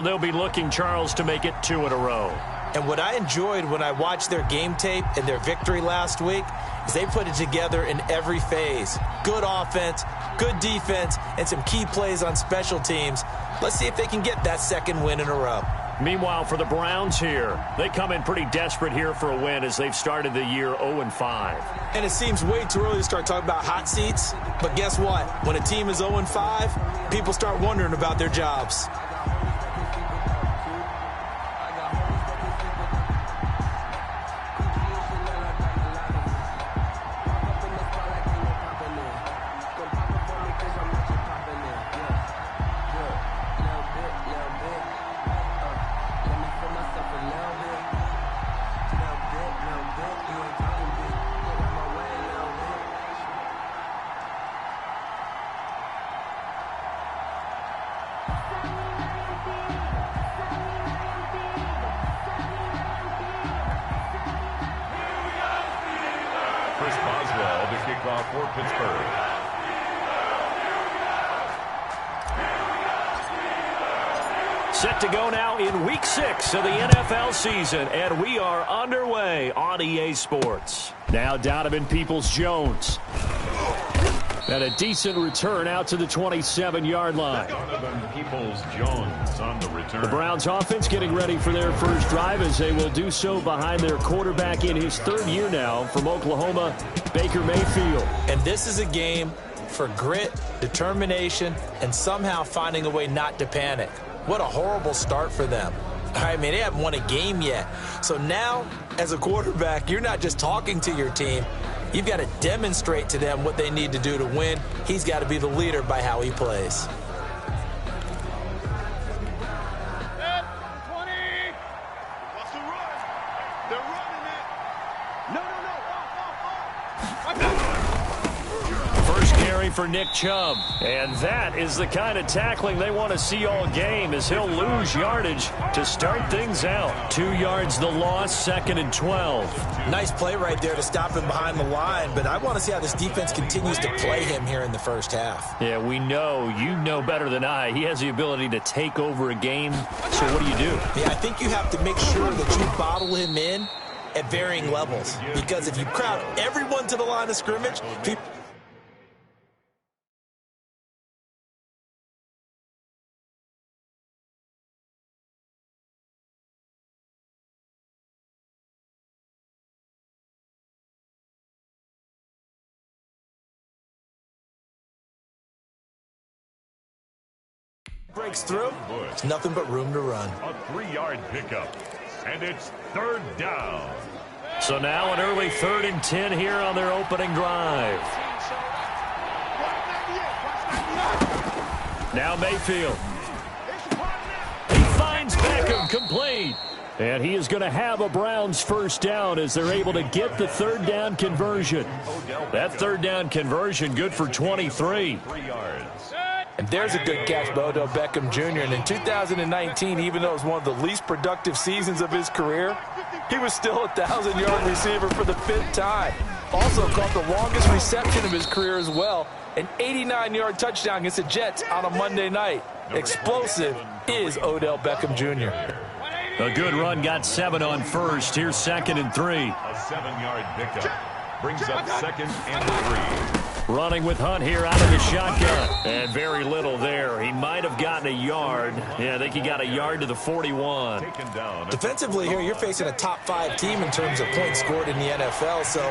They'll be looking, Charles, to make it 2 in a row. And what I enjoyed when I watched their game tape and their victory last week is they put it together in every phase. Good offense, good defense, and some key plays on special teams. Let's see if they can get that second win in a row. Meanwhile, for the Browns here, they come in pretty desperate here for a win as they've started the year 0-5. And it seems way too early to start talking about hot seats. But guess what? When a team is 0-5, people start wondering about their jobs. For Pittsburgh. Set to go now in Week 6 of the NFL season, and we are underway on EA Sports. Now Donovan Peoples-Jones. And a decent return out to the 27-yard line. Donovan Peoples-Jones on the return. The Browns offense getting ready for their first drive as they will do so behind their quarterback in his 3rd year now from Oklahoma, Baker Mayfield. And this is a game for grit, determination, and somehow finding a way not to panic. What a horrible start for them. I mean, they haven't won a game yet. So now, as a quarterback, you're not just talking to your team. You've got to demonstrate to them what they need to do to win. He's got to be the leader by how he plays. For Nick Chubb. And that is the kind of tackling they want to see all game as he'll lose yardage to start things out. 2 yards the loss, 2nd and 12. Nice play right there to stop him behind the line, but I want to see how this defense continues to play him here in the first half. Yeah, we know, you know better than I, he has the ability to take over a game. So what do you do? Yeah, I think you have to make sure that you bottle him in at varying levels, because if you crowd everyone to the line of scrimmage, people breaks through, there's nothing but room to run. A 3-yard pickup, and it's 3rd down. So now an early 3rd and 10 here on their opening drive. Now Mayfield. He finds Beckham complete. And he is going to have a Browns first down as they're able to get the 3rd down conversion. That 3rd down conversion good for 23. 3 yards. And there's a good catch by Odell Beckham Jr. And in 2019, even though it was one of the least productive seasons of his career, he was still a 1,000-yard receiver for the 5th time. Also caught the longest reception of his career as well, an 89-yard touchdown against the Jets on a Monday night. Explosive is Odell Beckham Jr. A good run, got 7 on first. Here's 2nd and 3. A 7-yard pickup brings up 2nd and 3. Running with Hunt here out of the shotgun. And very little there. He might have gotten a yard. Yeah, I think he got a yard to the 41. Taken down. Defensively here, you're facing a top-5 team in terms of points scored in the NFL. So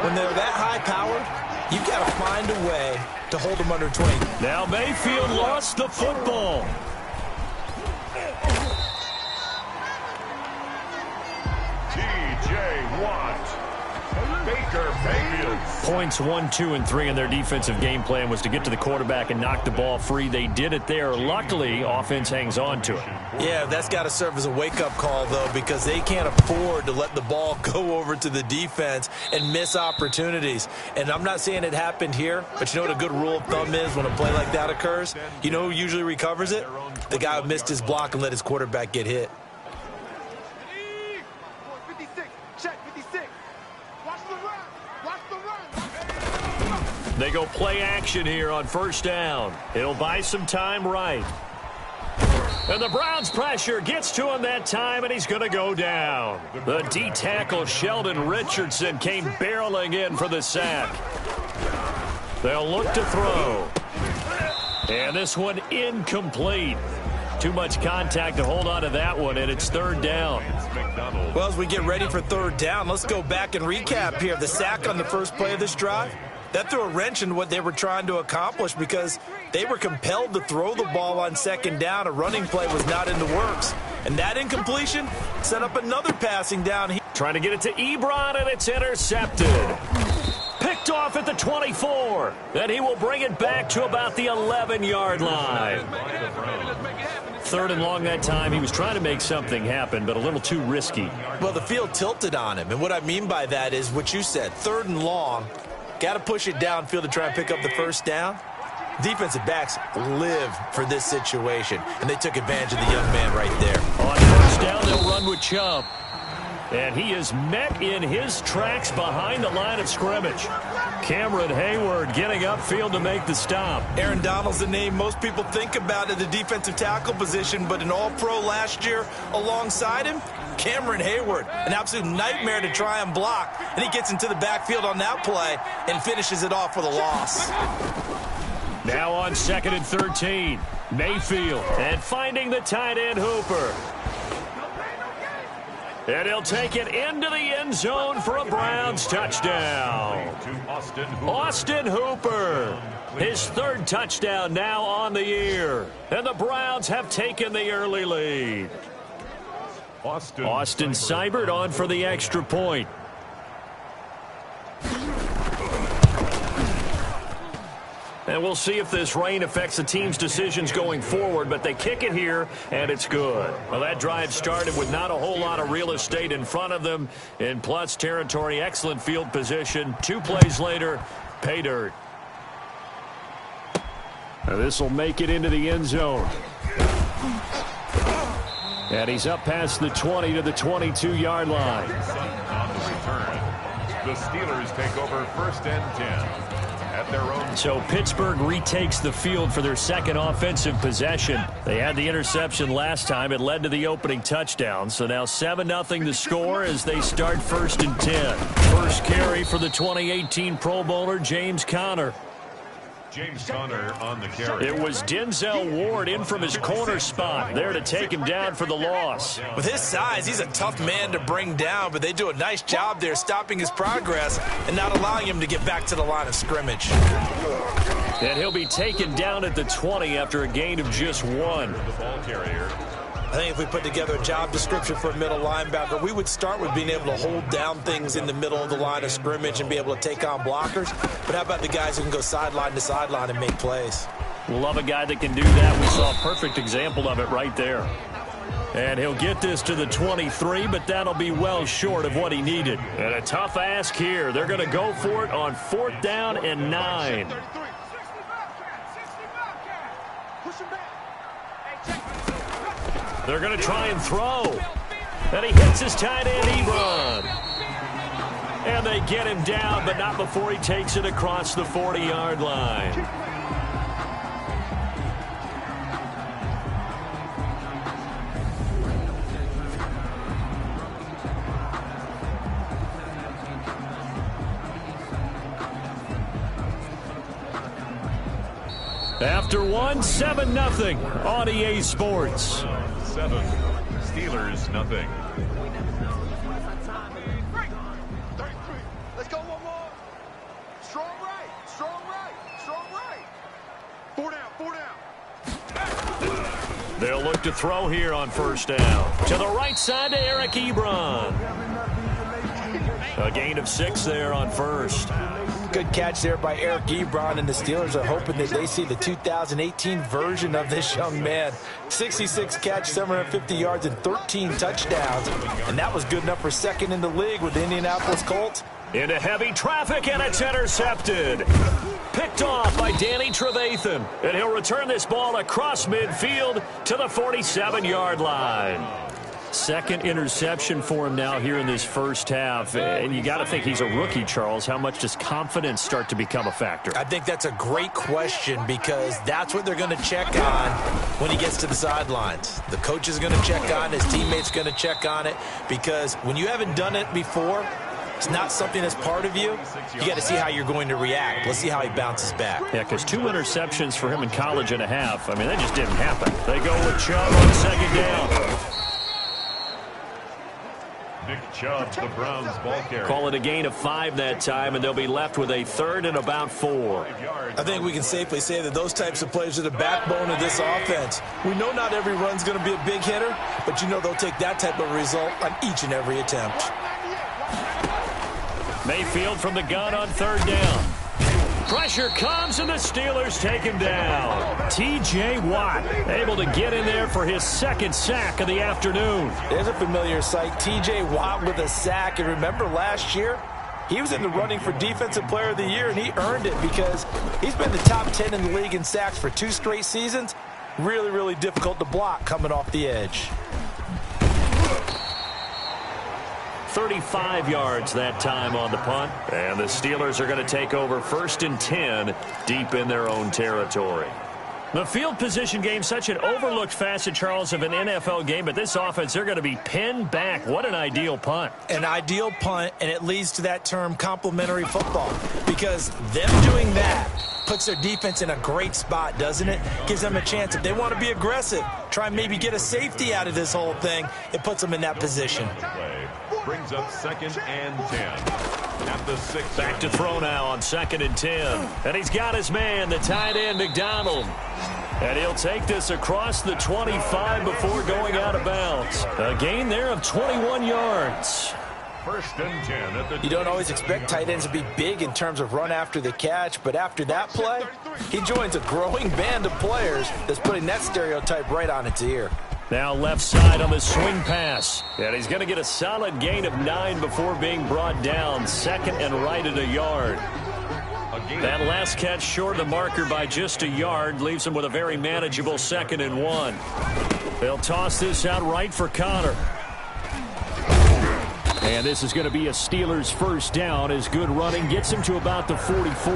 when they're that high-powered, you've got to find a way to hold them under 20. Now Mayfield lost the football. T.J. Watt. Baker Mayfield. Points 1, 2, and 3 in their defensive game plan was to get to the quarterback and knock the ball free. They did it there. Luckily, offense hangs on to it. Yeah, that's got to serve as a wake-up call, though, because they can't afford to let the ball go over to the defense and miss opportunities. And I'm not saying it happened here, but you know what a good rule of thumb is when a play like that occurs? You know who usually recovers it? The guy who missed his block and let his quarterback get hit. They go play action here on first down. It'll buy some time right. And the Browns' pressure gets to him that time, and he's going to go down. The D-tackle, Sheldon Richardson, came barreling in for the sack. They'll look to throw. And this one incomplete. Too much contact to hold on to that one, and it's third down. Well, as we get ready for third down, let's go back and recap here. The sack on the first play of this drive, that threw a wrench in what they were trying to accomplish because they were compelled to throw the ball on second down. A running play was not in the works. And that incompletion set up another passing down. Trying to get it to Ebron, and it's intercepted. Picked off at the 24. Then he will bring it back to about the 11-yard line. Third and long that time. He was trying to make something happen, but a little too risky. Well, the field tilted on him. And what I mean by that is what you said. Third and long. Got to push it downfield to try and pick up the first down. Defensive backs live for this situation, and they took advantage of the young man right there. On first down, they'll run with Chubb. And he is met in his tracks behind the line of scrimmage. Cameron Hayward getting upfield to make the stop. Aaron Donald's the name most people think about at the defensive tackle position, but an all-pro last year alongside him, Cameron Hayward, an absolute nightmare to try and block. And he gets into the backfield on that play and finishes it off with a loss. Now on 2nd and 13, Mayfield, and finding the tight end Hooper. And he'll take it into the end zone for a Browns touchdown. Austin Hooper, his third touchdown now on the year. And the Browns have taken the early lead. Austin Seibert on for the extra point. And we'll see if this rain affects the team's decisions going forward, but they kick it here, and it's good. Well, that drive started with not a whole lot of real estate in front of them. In plus territory, excellent field position. 2 plays later, pay dirt. This will make it into the end zone. And he's up past the 20 to the 22-yard line. On the return, the Steelers take over 1st and 10. So Pittsburgh retakes the field for their second offensive possession. They had the interception last time. It led to the opening touchdown. So now 7-0 the score as they start 1st and 10. First carry for the 2018 Pro Bowler, James Conner. James Conner on the carry. It was Denzel Ward in from his corner spot there to take him down for the loss. With his size, he's a tough man to bring down, but they do a nice job there stopping his progress and not allowing him to get back to the line of scrimmage. And he'll be taken down at the 20 after a gain of just 1. The ball carrier. I think if we put together a job description for a middle linebacker, we would start with being able to hold down things in the middle of the line of scrimmage and be able to take on blockers. But how about the guys who can go sideline to sideline and make plays? Love a guy that can do that. We saw a perfect example of it right there. And he'll get this to the 23, but that'll be well short of what he needed. And a tough ask here. They're going to go for it on 4th down and 9. They're going to try and throw. And he hits his tight end, Ebron. And they get him down, but not before he takes it across the 40-yard line. After 7-0 on EA Sports. 7, Steelers nothing. Let's go one more. Strong right, strong right, strong right. 4 down. They'll look to throw here on 1st down. To the right side to Eric Ebron. A gain of 6 there on 1st. Good catch there by Eric Ebron, and the Steelers are hoping that they see the 2018 version of this young man. 66 catch, 750 yards, and 13 touchdowns. And that was good enough for 2nd in the league with the Indianapolis Colts. Into heavy traffic, and it's intercepted. Picked off by Danny Trevathan. And he'll return this ball across midfield to the 47-yard line. Second interception for him now here in this first half. And you got to think he's a rookie, Charles. How much does confidence start to become a factor? I think that's a great question because that's what they're going to check on when he gets to the sidelines. The coach is going to check on it. His teammates going to check on it because when you haven't done it before, it's not something that's part of you. You got to see how you're going to react. Let's see how he bounces back. Yeah, because 2 interceptions for him in college and a half. I mean, that just didn't happen. They go with Chubb on second down. Nick Chubb, the Browns ball carrier. Call it a gain of 5 that time, and they'll be left with a 3rd and about 4. I think we can safely say that those types of plays are the backbone of this offense. We know not every run's going to be a big hitter, but you know they'll take that type of result on each and every attempt. Mayfield from the gun on 3rd down. Pressure comes, and the Steelers take him down. T.J. Watt able to get in there for his 2nd sack of the afternoon. There's a familiar sight. T.J. Watt with a sack. And remember last year, he was in the running for Defensive Player of the Year, and he earned it because he's been the top 10 in the league in sacks for 2 straight seasons. Really, really difficult to block coming off the edge. 35 yards that time on the punt. And the Steelers are going to take over 1st and 10 deep in their own territory. The field position game, such an overlooked facet, Charles, of an NFL game, but this offense, they're going to be pinned back. What an ideal punt. An ideal punt, and it leads to that term complementary football, because them doing that puts their defense in a great spot, doesn't it? Gives them a chance. If they want to be aggressive, try and maybe get a safety out of this whole thing, it puts them in that position. Brings up 2nd and 10. At the 6. Back to throw now on 2nd and 10. And he's got his man, the tight end, McDonald. And he'll take this across the 25 before going out of bounds. A gain there of 21 yards. 1st and 10 at the. You don't always expect tight ends to be big in terms of run after the catch, but after that play, he joins a growing band of players that's putting that stereotype right on its ear. Now left side on the swing pass. And he's going to get a solid gain of 9 before being brought down. 2nd and right at a yard. That last catch short of the marker by just a yard leaves him with a very manageable 2nd and 1. They'll toss this out right for Connor. And this is going to be a Steelers 1st down as good running gets him to about the 44.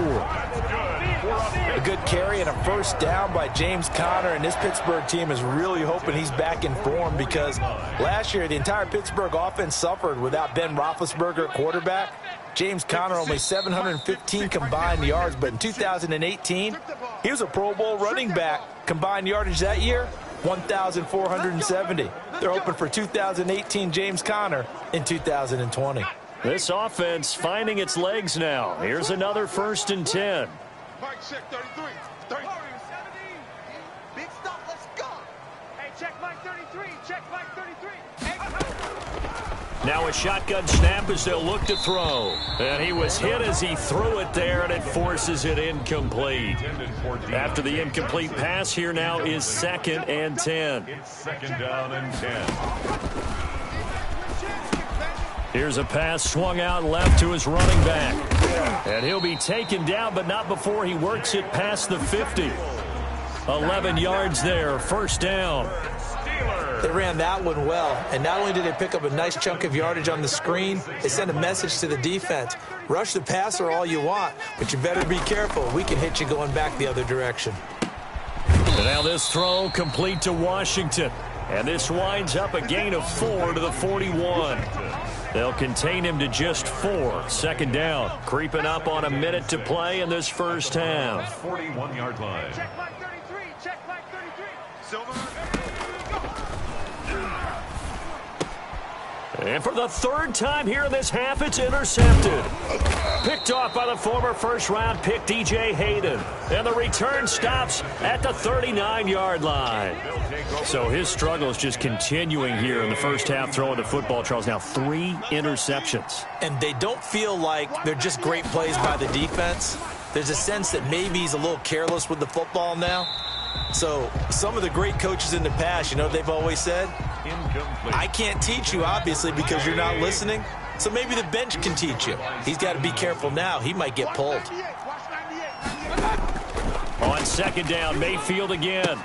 A good carry and a 1st down by James Conner, and this Pittsburgh team is really hoping he's back in form because last year the entire Pittsburgh offense suffered without Ben Roethlisberger at quarterback. James Conner only 715 combined yards, but in 2018 he was a Pro Bowl running back. Combined yardage that year, 1,470. They're hoping for 2018 James Conner in 2020. This offense finding its legs now. Here's another 1st and 10. Mike, check 33. 33. Big stop, let's go. Hey, check Mike 33. Check Mike 33. Now a shotgun snap as they'll look to throw. And he was hit as he threw it there, and it forces it incomplete. After the incomplete pass, here now is 2nd and 10. It's 2nd down and 10. Here's a pass swung out left to his running back. And he'll be taken down, but not before he works it past the 50. 11 yards there, 1st down. They ran that one well, and not only did they pick up a nice chunk of yardage on the screen, they sent a message to the defense. Rush the passer all you want, but you better be careful. We can hit you going back the other direction. And now this throw complete to Washington. And this winds up a gain of 4 to the 41. They'll contain him to just 4. 2nd down. Creeping up on a minute to play in this first half. 41-yard line. Check Mike 33. Check Mike 33. Silver. And for the 3rd time here in this half, it's intercepted. Picked off by the former 1st-round pick, D.J. Hayden. And the return stops at the 39-yard line. So his struggle is just continuing here in the first half, throwing the football, Charles. Now 3 interceptions. And they don't feel like they're just great plays by the defense. There's a sense that maybe he's a little careless with the football now. So some of the great coaches in the past, you know what they've always said? Incomplete. I can't teach you, obviously, because you're not listening. So maybe the bench can teach you. He's got to be careful now. He might get pulled. On 2nd down, Mayfield again.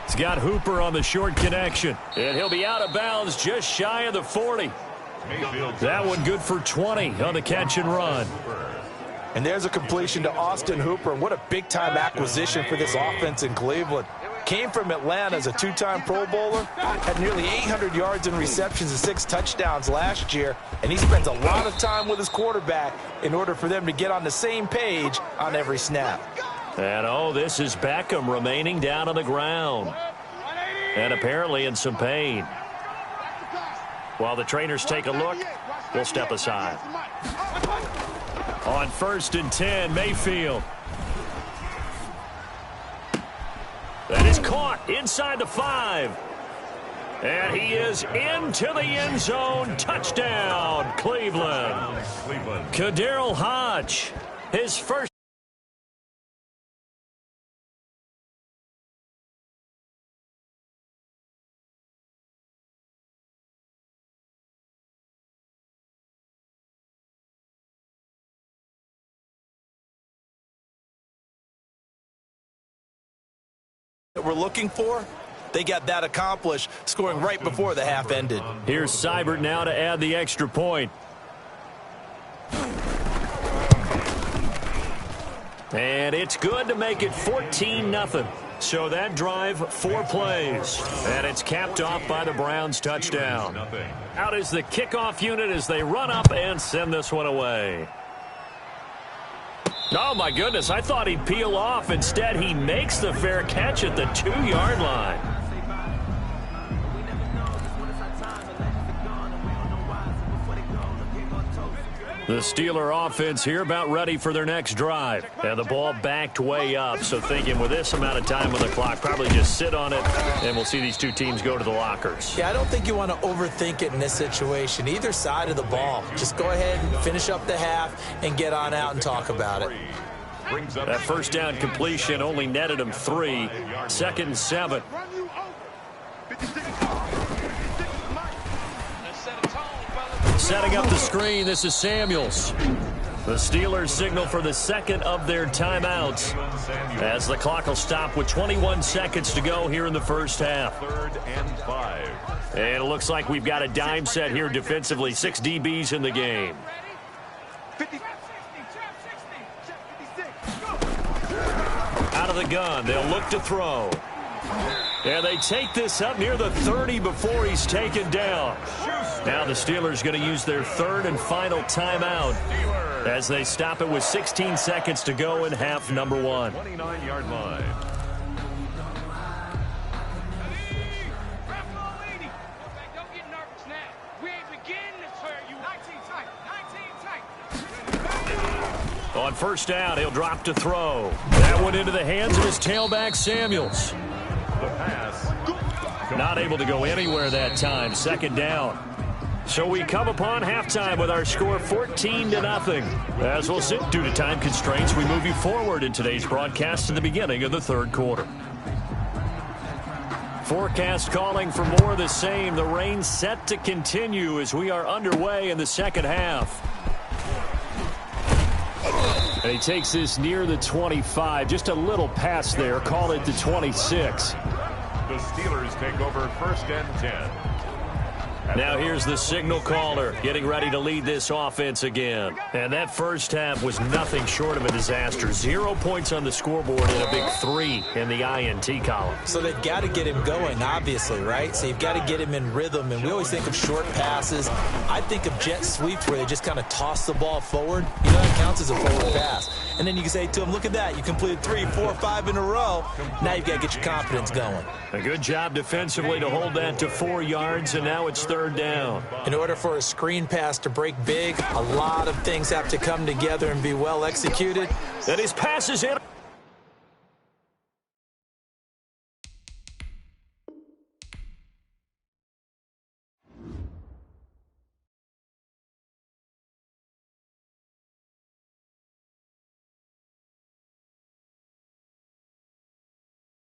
He's got Hooper on the short connection. And he'll be out of bounds just shy of the 40. That one good for 20 on the catch and run. And there's a completion to Austin Hooper. What a big-time acquisition for this offense in Cleveland. Came from Atlanta as a two-time Pro Bowler, had nearly 800 yards in receptions and 6 touchdowns last year, and he spends a lot of time with his quarterback in order for them to get on the same page on every snap. And, this is Beckham remaining down on the ground. And apparently in some pain. While the trainers take a look, we'll step aside. On 1st and 10, Mayfield. That is caught inside the 5. And he is into the end zone. Touchdown, Cleveland. Kaderl Hodge, his first. That we're looking for, they got that accomplished, scoring right before the half ended. Here's Seibert now to add the extra point. And it's good to make it 14-0. So that drive, 4 plays. And it's capped off by the Browns' touchdown. Out is the kickoff unit as they run up and send this one away. Oh, my goodness, I thought he'd peel off. Instead, he makes the fair catch at the 2-yard line. The Steeler offense here about ready for their next drive. And the ball backed way up, so thinking with this amount of time on the clock, probably just sit on it, and we'll see these two teams go to the lockers. Yeah, I don't think you want to overthink it in this situation. Either side of the ball. Just go ahead and finish up the half and get on out and talk about it. That first down completion only netted him 3. 2nd and 7. Setting up the screen, this is Samuels. The Steelers signal for the second of their timeouts as the clock will stop with 21 seconds to go here in the first half. 3rd and 5. And it looks like we've got a dime set here defensively. 6 DBs in the game. Out of the gun, they'll look to throw. And they take this up near the 30 before he's taken down. Now the Steelers going to use their 3rd and final timeout as they stop it with 16 seconds to go in half number 1. 29-yard line. On 1st down, he'll drop to throw. That one into the hands of his tailback, Samuels. The pass. Not able to go anywhere that time. 2nd down. So we come upon halftime with our score 14-0. As we'll sit due to time constraints, we move you forward in today's broadcast to the beginning of the 3rd quarter. Forecast calling for more of the same. The rain set to continue as we are underway in the 2nd half. And he takes this near the 25. Just a little pass there. Call it the 26. The Steelers take over 1st and 10. Now here's the signal caller getting ready to lead this offense again. And that first half was nothing short of a disaster. 0 points on the scoreboard and a big 3 in the INT column. So they've got to get him going, obviously, right? So you've got to get him in rhythm. And we always think of short passes. I think of jet sweeps where they just kind of toss the ball forward. You know, that counts as a forward pass. And then you can say to him, look at that. You completed 3, 4, 5 in a row. Now you've got to get your confidence going. A good job defensively to hold that to 4 yards, and now it's 3rd down. In order for a screen pass to break big, a lot of things have to come together and be well executed. And his pass is in.